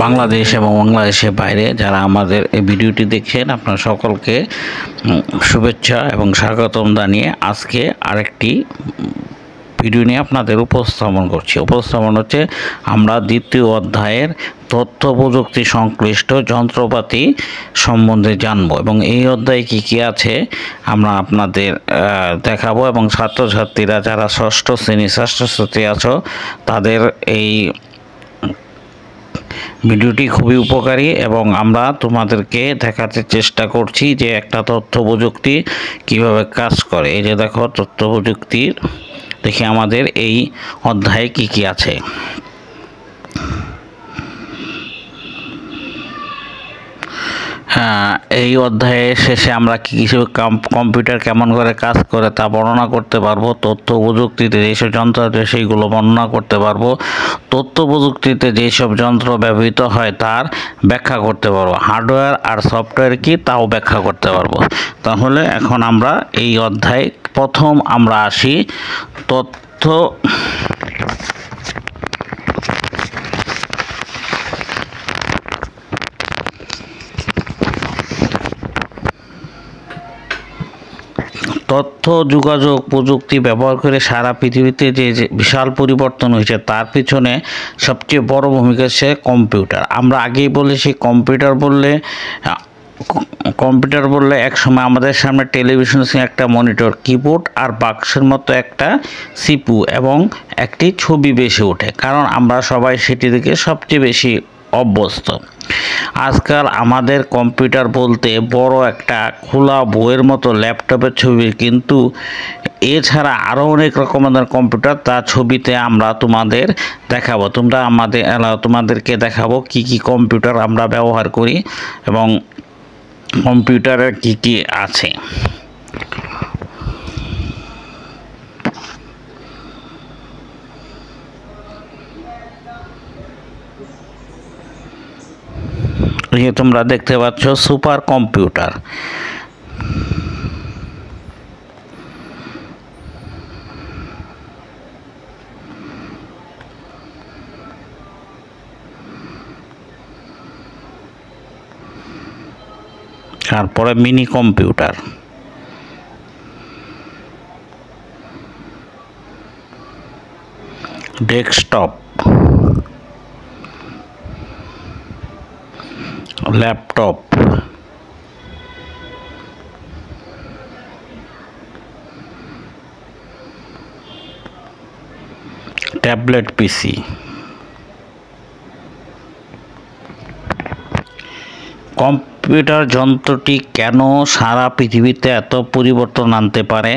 বাংলাদেশ এবং বাংলাদেশের বাইরে যারা আমাদের এই ভিডিওটি দেখছেন আপনার সকলকে শুভেচ্ছা এবং স্বাগতম জানিয়ে আজকে আরেকটি ভিডিও নিয়ে আপনাদের উপস্থাপন করছি। উপস্থাপন হচ্ছে আমরা দ্বিতীয় অধ্যায়ের তথ্য প্রযুক্তি সংশ্লিষ্ট যন্ত্রপাতি সম্বন্ধে জানব এবং এই অধ্যায়ে কী কী আছে আমরা আপনাদের দেখাবো এবং ছাত্রছাত্রীরা যারা ষষ্ঠ ছাত্রছাত্রী আছো তাদের এই ভিডিওটি খুবই উপকারী এবং আমরা তোমাদেরকে দেখাতে চেষ্টা করছি যে একটা তথ্য প্রযুক্তি কীভাবে কাজ করে। এই যে দেখো তথ্য প্রযুক্তির দেখি আমাদের এই অধ্যায়ে কি কি আছে। এই অধ্যায়ের শেষে আমরা কিছু কম্পিউটার কেমন করে কাজ করে তা বর্ণনা করতে পারবো। তথ্য প্রযুক্তিতে যেসব যন্ত্র আছে সেইগুলো বর্ণনা করতে পারবো। তথ্য প্রযুক্তিতে যেসব যন্ত্র ব্যবহৃত হয় তার ব্যাখ্যা করতে পারবো। হার্ডওয়্যার আর সফটওয়্যার কি তাও ব্যাখ্যা করতে পারবো। তাহলে এখন আমরা এই অধ্যায় প্রথম আমরা আসি তথ্য যোগাযোগ প্রযুক্তি ব্যবহার করে সারা পৃথিবীতে যে বিশাল পরিবর্তন হয়েছে তার পিছনে সবচেয়ে বড় ভূমিকা হচ্ছে কম্পিউটার। আমরা আগেই বলেছি কম্পিউটার বললে এক সময় আমাদের সামনে টেলিভিশন একটা মনিটর, কিবোর্ড আর বাক্সের মতো একটা সিপু এবং একটি ছবি বেশি ওঠে, কারণ আমরা সবাই সেটি থেকে সবচেয়ে বেশি অভ্যস্ত। আজকাল আমাদের কম্পিউটার বলতে বড় একটা খোলা বইয়ের মতো ল্যাপটপের ছবি, কিন্তু এছাড়া আরও অনেক রকমের কম্পিউটার, তার ছবিতে আমরা তোমাদের দেখাবো। তোমাদেরকে দেখাবো কি কি কম্পিউটার আমরা ব্যবহার করি এবং কম্পিউটারের কি কি আছে। তোমরা দেখতে পাচ্ছ সুপার কম্পিউটার। তারপরে mini computer, desktop, laptop, tablet PC. Computer যন্ত্রটি কেন সারা পৃথিবীতে এত পরিবর্তন আনতে পারে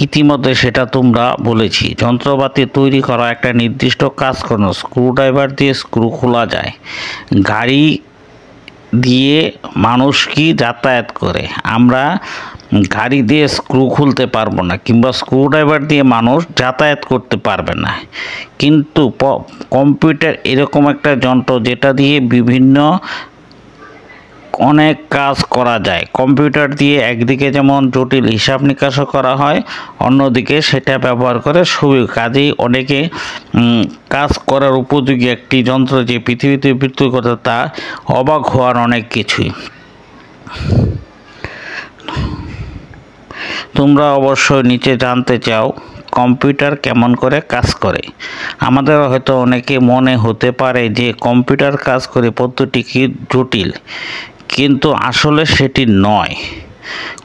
ইতিমধ্যে সেটা তোমরা বলেছি। যন্ত্রপাতি তৈরি করা একটা নির্দিষ্ট কাজ করো। স্ক্রুড্রাইভার দিয়ে স্ক্রু খোলা যায়, গাড়ি দিয়ে মানুষ কি যাতায়াত করে, আমরা গাড়ি দিয়ে স্ক্রু খুলতে পারবো না, কিংবা স্ক্রুড্রাইভার দিয়ে মানুষ যাতায়াত করতে পারবে না। কিন্তু কম্পিউটার এরকম একটা যন্ত্র যেটা দিয়ে বিভিন্ন অনেক কাজ করা যায়। কম্পিউটার দিয়ে একদিকে যেমন জটিল হিসাব নিকাশও করা হয়, অন্যদিকে সেটা ব্যবহার করে কাজেই অনেকে কাজ করার উপযোগী একটি যন্ত্র যে পৃথিবীতে বিক্রি করতে, তা অবাক হওয়ার অনেক কিছুই। তোমরা অবশ্যই নিচে জানতে চাও কম্পিউটার কেমন করে কাজ করে। আমাদের হয়তো অনেকে মনে হতে পারে যে কম্পিউটার কাজ করে পদ্ধতি কি জটিল, কিন্তু আসলে সেটি নয়।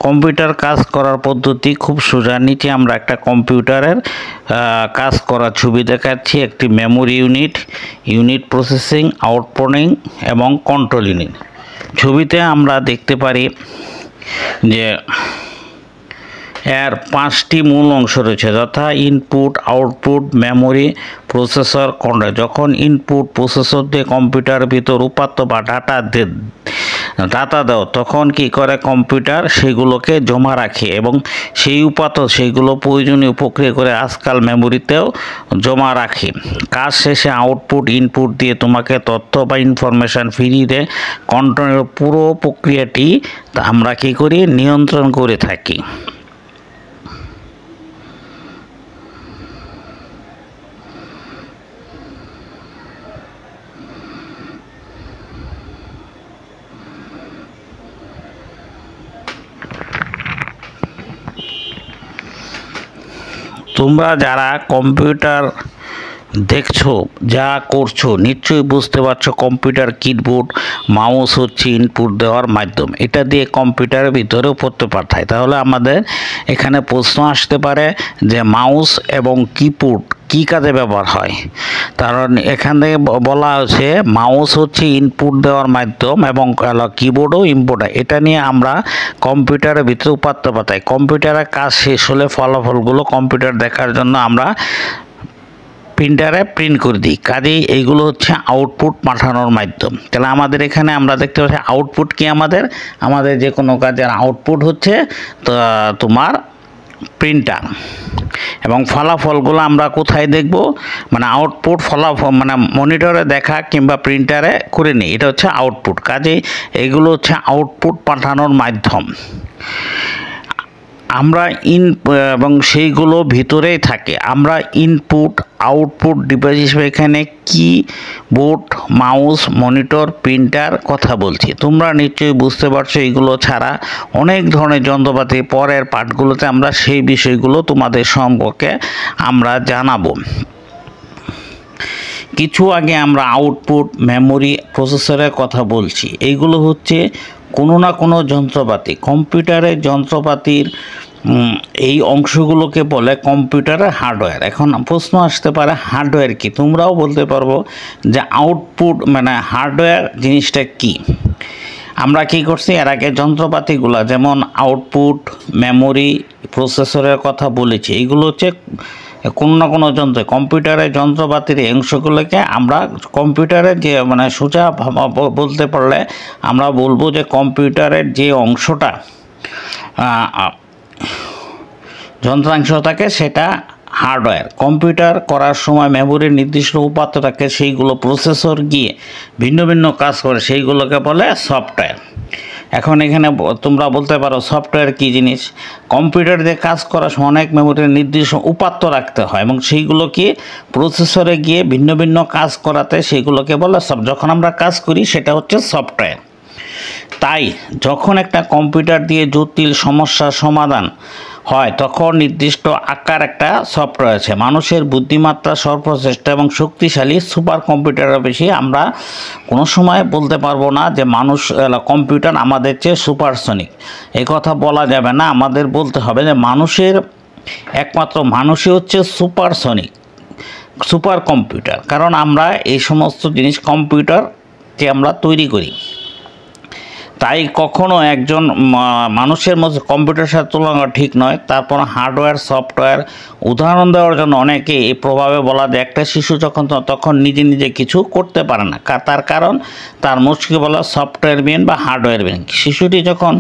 কম্পিউটার কাজ করার পদ্ধতি খুব সোজা। নিচে আমরা একটা কম্পিউটারের কাজ করার ছবি দেখাচ্ছি। একটি মেমোরি ইউনিট প্রসেসিং, আউটপুটিং এবং কন্ট্রোল ইউনিট। ছবিতে আমরা দেখতে পারি যে এর 5টি মূল অংশ রয়েছে, যথা input, output, memory, processor, control. যখন ইনপুট প্রসেসর দিয়ে কম্পিউটারের ভিতর উপাত্ত বা ডাটা দাও, তখন কি করে কম্পিউটার সেগুলোকে জমা রাখে এবং সেই উপাত্ত সেইগুলো প্রয়োজনীয় প্রক্রিয়া করে আজকাল মেমোরিতেও জমা রাখে। কাজ শেষে ইনপুট দিয়ে তোমাকে তথ্য বা ইনফরমেশান ফিরিয়ে কন্ট্রোলের পুরো প্রক্রিয়াটি আমরা কি করি, নিয়ন্ত্রণ করে থাকি। তোমরা যারা কম্পিউটার দেখছো, যা করছো, নিশ্চয়ই বুঝতে পারছো কম্পিউটার কিবোর্ড মাউস হচ্ছে ইনপুট দেওয়ার মাধ্যম। এটা দিয়ে কম্পিউটারের ভিতরেও পড়তে পাঠায়। তাহলে আমাদের এখানে প্রশ্ন আসতে পারে যে মাউস এবং কিবোর্ড কী কাজে ব্যবহার হয়। কারণ এখান থেকে বলা হয়েছে মাউস হচ্ছে ইনপুট দেওয়ার মাধ্যম এবং কিবোর্ডও ইনপুট হয়। এটা নিয়ে আমরা কম্পিউটারের ভিতরে উপাত্ত পাঠাই। কম্পিউটারের কাজ শেষ হলে ফলাফলগুলো কম্পিউটার দেখার জন্য আমরা প্রিন্টারে প্রিন্ট করে দিই। কাজেই এইগুলো হচ্ছে আউটপুট পাঠানোর মাধ্যম। তাহলে আমাদের এখানে আমরা দেখতে পাচ্ছি আউটপুট কি, আমাদের যে কোনো কাজের আউটপুট হচ্ছে তোমার প্রিন্টার। এবং ফলাফলগুলো আমরা কোথায় দেখব, মানে আউটপুট ফলাফল মানে মনিটরে দেখা কিংবা প্রিন্টারে করে নিই, এটা হচ্ছে আউটপুট। কাজেই এগুলো হচ্ছে আউটপুট পাঠানোর মাধ্যম। আমরা এবং সেইগুলো ভিতরেই থাকে। আমরা ইনপুট আউটপুট ডিভাইস হিসেবে এখানে কিবোর্ড, মাউস, মনিটর, প্রিন্টার কথা বলছি। তোমরা নিশ্চয়ই বুঝতে পারছো এগুলো ছাড়া অনেক ধরনের যন্ত্রপাতি পরের পার্টগুলোতে আমরা সেই বিষয়গুলো তোমাদের সম্পর্কে আমরা জানাবো। কিছু আগে আমরা আউটপুট, মেমোরি, প্রসেসরের কথা বলছি। এইগুলো হচ্ছে কোনো না কোনো যন্ত্রপাতি। কম্পিউটারের যন্ত্রপাতির এই অংশগুলোকে বলে কম্পিউটারের হার্ডওয়্যার। এখন প্রশ্ন আসতে পারে হার্ডওয়্যার কি, তোমরাও বলতে পারবো যে আউটপুট মানে হার্ডওয়্যার জিনিসটা কি। আমরা কি করছি এর আগে যন্ত্রপাতিগুলো যেমন আউটপুট, মেমোরি, প্রসেসরের কথা বলেছি। এইগুলো হচ্ছে কোনো না কোনো যন্ত্র, কম্পিউটারের যন্ত্রপাতির অংশগুলোকে আমরা কম্পিউটারের যে মানে সোজা বলতে পারলে আমরা বলবো যে কম্পিউটারের যে অংশটা যন্ত্রাংশ থাকে সেটা হার্ডওয়্যার। কম্পিউটার করার সময় মেমোরির নির্দিষ্ট উপাত্ত থাকে, সেইগুলো প্রসেসর গিয়ে ভিন্ন ভিন্ন কাজ করে, সেইগুলোকে বলে সফটওয়্যার। এখন এখানে তোমরা বলতে পারো সফটওয়্যার কী জিনিস। কম্পিউটার দিয়ে কাজ করার সময় অনেক মেমোরির নির্দিষ্ট উপাত্ত রাখতে হয় এবং সেইগুলোকে প্রসেসরে গিয়ে ভিন্ন ভিন্ন কাজ করাতে সেইগুলোকে বলে যখন আমরা কাজ করি সেটা হচ্ছে সফটওয়্যার। তাই যখন একটা কম্পিউটার দিয়ে জটিল সমস্যার সমাধান হয় তখন নির্দিষ্ট আকার একটা সফটওয়্যার আছে। মানুষের বুদ্ধিমত্তা, সর্বশ্রেষ্ঠ এবং শক্তিশালী সুপার কম্পিউটারের বেশি আমরা কোনো সময় বলতে পারবো না যে কম্পিউটার আমাদের চেয়ে সুপারসনিক। এই কথা বলা যাবে না। আমাদের বলতে হবে যে একমাত্র মানুষই হচ্ছে সুপার কম্পিউটার। কারণ আমরা এই সমস্ত জিনিস কম্পিউটারকে আমরা তৈরি করি। তাই কখনো একজন মানুষের মধ্যে কম্পিউটারের সাথে তুলনা করা ঠিক নয়। তারপর হার্ডওয়্যার, সফটওয়্যার উদাহরণ দেওয়ার জন্য অনেকে এই প্রভাবে বলা যায় একটা শিশু তখন নিজে নিজে কিছু করতে পারে না। তার কারণ তার মস্তিষ্কে বলা সফটওয়্যার ব্রেন বা হার্ডওয়্যার ব্রেন। শিশুটি যখন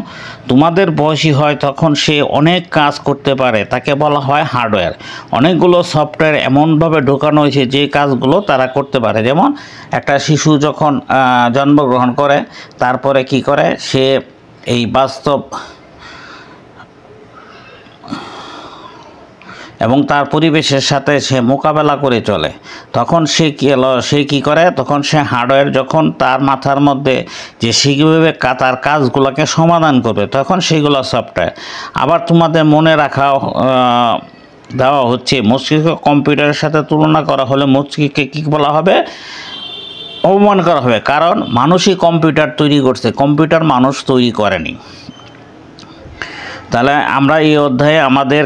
তোমাদের বয়সী হয় তখন সে অনেক কাজ করতে পারে, তাকে বলা হয় হার্ডওয়্যার। অনেকগুলো সফটওয়্যার এমনভাবে ঢোকানো হয়েছে যে কাজগুলো তারা করতে পারে। যেমন একটা শিশু যখন জন্মগ্রহণ করে তারপরে কি করে, সে এই বাস্তব এবং তার পরিবেশের সাথে সে মোকাবেলা করে চলে। তখন সে কি করে, তখন সে হার্ডওয়্যার যখন তার মাথার মধ্যে যে সেইভাবে তার কাজগুলোকে সমাধান করবে তখন সেইগুলো সফটওয়্যার। আবার তোমাদের মনে রাখা দেওয়া হচ্ছে মস্তিষ্ক কম্পিউটারের সাথে তুলনা করা হলে মস্তিষ্ককে কী বলা হবে, অপমান করা হবে। কারণ মানুষই কম্পিউটার তৈরি করছে, কম্পিউটার মানুষ তৈরি করেনি। তাহলে আমরা এই অধ্যায়ে আমাদের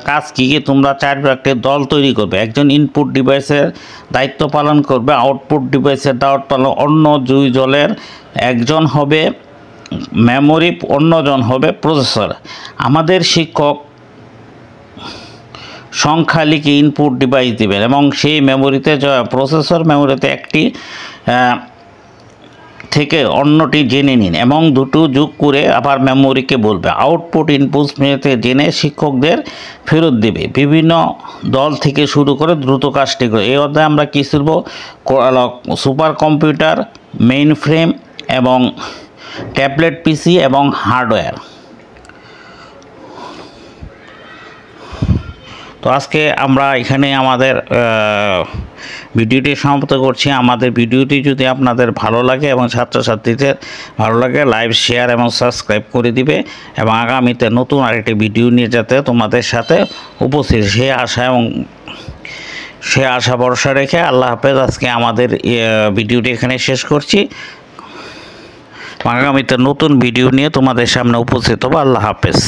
কাজ কী কী, তোমরা একটি দল তৈরি করবে। একজন ইনপুট ডিভাইসের দায়িত্ব পালন করবে, আউটপুট ডিভাইসের দায়িত্ব পালন অন্য দুই দলের, একজন হবে মেমোরি, অন্যজন হবে প্রসেসর। আমাদের শিক্ষক সংখ্যা লিখে ইনপুট ডিভাইস দেবেন এবং সেই মেমোরিতে প্রসেসর মেমোরিতে একটি থেকে অন্যটি জেনে নিন এবং দুটো যোগ করে আবার মেমোরিকে বলবে। আউটপুট ইনপুট জেনে শিক্ষকদের ফেরত দেবে। বিভিন্ন দল থেকে শুরু করে দ্রুত কাজটি করে। এই অধ্যায়ে আমরা কী শিখব, সুপার কম্পিউটার, মেইন ফ্রেম এবং ট্যাবলেট পিসি এবং হার্ডওয়্যার। তো আজকে আমরা এখানে আমাদের ভিডিওটি সমাপ্ত করছি। আমাদের ভিডিওটি যদি আপনাদের ভালো লাগে এবং ছাত্রছাত্রীদের ভালো লাগে, লাইভ শেয়ার এবং সাবস্ক্রাইব করে দিবে এবং আগামীতে নতুন আরেকটি ভিডিও নিয়ে যাতে তোমাদের সাথে উপস্থিত সে আশা ভরসা রেখে আল্লাহ হাফেজ। আজকে আমাদের ভিডিওটি এখানে শেষ করছি। আগামীতে নতুন ভিডিও নিয়ে তোমাদের সামনে উপস্থিত হবো। আল্লাহ হাফেজ।